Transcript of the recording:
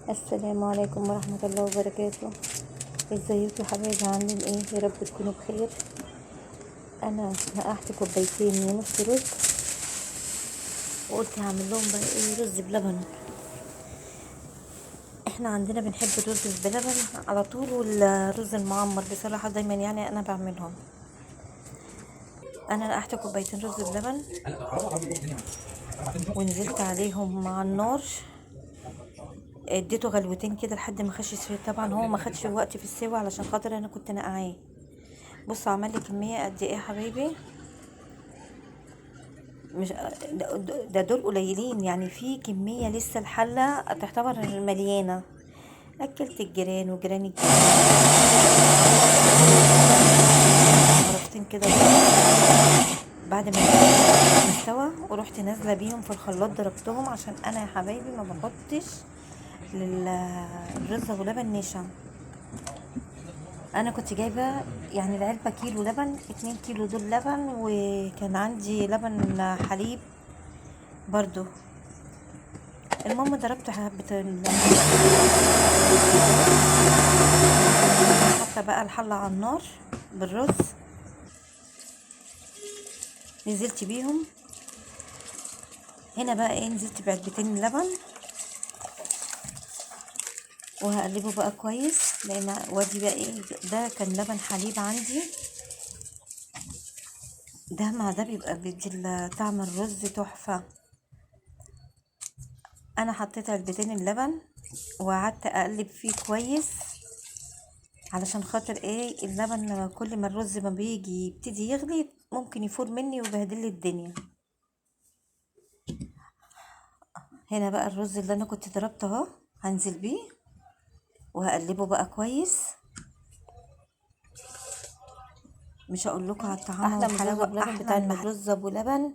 السلام عليكم ورحمة الله وبركاته. ازيكم يا حبايبي؟ عاملين ايه؟ يا رب تكونوا بخير. انا نقعت كوبايتين ونص رز، وقلت هعمل لهم بقى ايه، رز بلبن. احنا عندنا بنحب الرز بلبن على طول، والرز المعمر بصراحة دايما يعني انا بعملهم. انا نقعت كوبايتين رز بلبن ونزلت عليهم مع النار، اديته غلوتين كده لحد ما خش سوا. طبعا هو ما خدش وقت في السوا علشان خاطر انا كنت نقعاه. بصوا عمل لي كميه قد ايه يا حبايبي، مش ده دول قليلين يعني، في كميه لسه الحله تعتبر مليانه. اكلت الجيران وجيران الجيران، مرتين كده. بعد ما استوى ورحت نازله بيهم في الخلاط ضربتهم، عشان انا يا حبايبي ما بحطش للرز ولبن نشا. انا كنت جايبه يعني العلبه كيلو لبن، 2 كيلو دول لبن، وكان عندي لبن حليب برضو. المهم ضربت حبه حتى بقى الحله على النار بالرز، نزلت بيهم. هنا بقى ايه، نزلت بعلبتين لبن وهقلبه بقى كويس، لان وادي بقى ايه، ده كان لبن حليب عندي، ده مع ده بيبقى بيدي طعم الرز تحفه. انا حطيت علبتين اللبن وقعدت اقلب فيه كويس، علشان خاطر ايه، اللبن كل ما الرز ما بيجي يبتدي يغلي ممكن يفور مني ويبهدل لي الدنيا. هنا بقى الرز اللي انا كنت ضربته اهو، هنزل بيه وهقلبه بقى كويس. مش هقول لكم على الطعام والحلاوه، احلى من الرز ابو لبن.